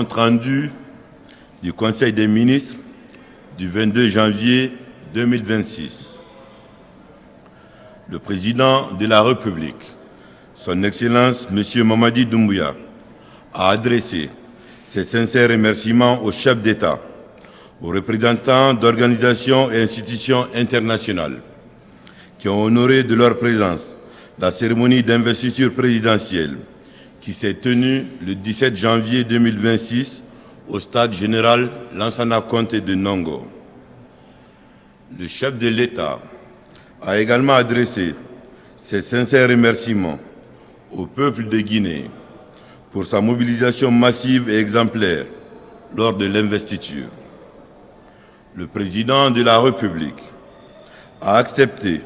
compte-rendu du Conseil des ministres du 22 janvier 2026. Le président de la République, Son Excellence M. Mamadi Doumbouya, a adressé ses sincères remerciements aux chefs d'État, aux représentants d'organisations et institutions internationales qui ont honoré de leur présence la cérémonie d'investiture présidentielle qui s'est tenue le 17 janvier 2026 au stade général Lansana Conté de Nongo. Le chef de l'État a également adressé ses sincères remerciements au peuple de Guinée pour sa mobilisation massive et exemplaire lors de l'investiture. Le président de la République a accepté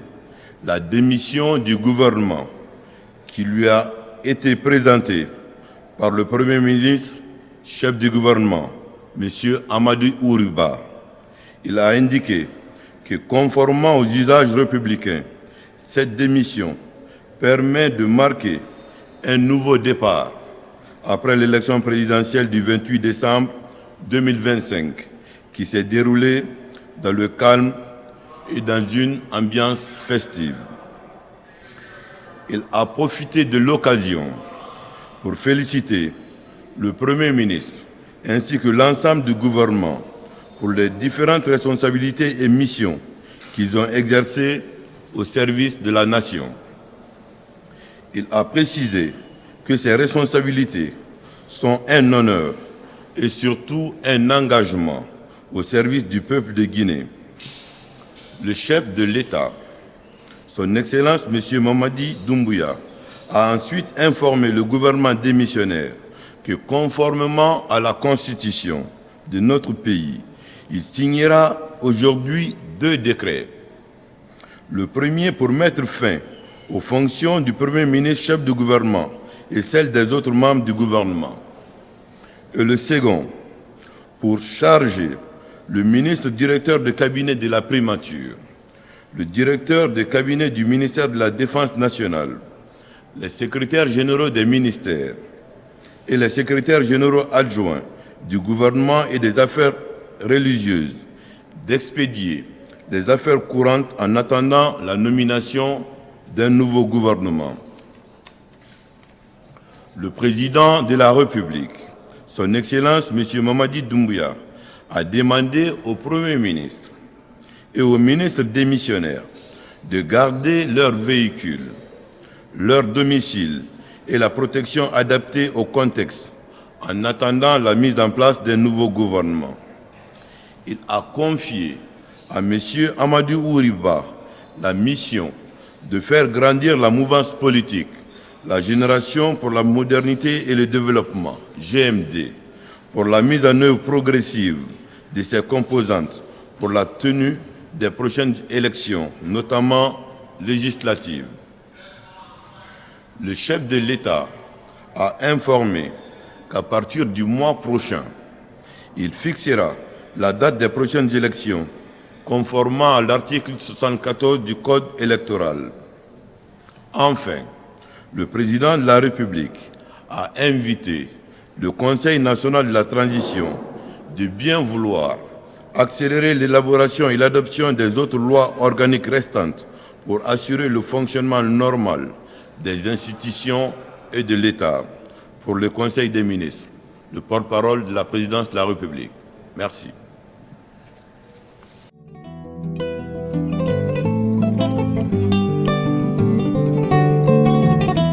la démission du gouvernement qui lui a été présentée par le Premier ministre, chef du gouvernement, M. Amadou Ouriba. Il a indiqué que, conformément aux usages républicains, cette démission permet de marquer un nouveau départ après l'élection présidentielle du 28 décembre 2025, qui s'est déroulée dans le calme et dans une ambiance festive. Il a profité de l'occasion pour féliciter le Premier ministre ainsi que l'ensemble du gouvernement pour les différentes responsabilités et missions qu'ils ont exercées au service de la nation. Il a précisé que ces responsabilités sont un honneur et surtout un engagement au service du peuple de Guinée. Le chef de l'État, Son Excellence M. Mamadi Doumbouya, a ensuite informé le gouvernement démissionnaire que, conformément à la Constitution de notre pays, il signera aujourd'hui 2 décrets. Le premier pour mettre fin aux fonctions du Premier ministre chef du gouvernement et celles des autres membres du gouvernement. Et le second pour charger le ministre directeur de cabinet de la primature, le directeur de cabinet du ministère de la Défense nationale, les secrétaires généraux des ministères et les secrétaires généraux adjoints du gouvernement et des affaires religieuses d'expédier les affaires courantes en attendant la nomination d'un nouveau gouvernement. Le président de la République, Son Excellence M. Mamadi Doumbouya, a demandé au Premier ministre et aux ministres démissionnaires de garder leurs véhicules, leur domicile et la protection adaptée au contexte en attendant la mise en place d'un nouveau gouvernement. Il a confié à M. Amadou Ouriba la mission de faire grandir la mouvance politique, la Génération pour la modernité et le développement, GMD, pour la mise en œuvre progressive de ses composantes pour la tenue des prochaines élections, notamment législatives. Le chef de l'État a informé qu'à partir du mois prochain, il fixera la date des prochaines élections, conformément à l'article 74 du Code électoral. Enfin, le président de la République a invité le Conseil national de la transition de bien vouloir accélérer l'élaboration et l'adoption des autres lois organiques restantes pour assurer le fonctionnement normal des institutions et de l'État. Pour le Conseil des ministres, le porte-parole de la présidence de la République. Merci.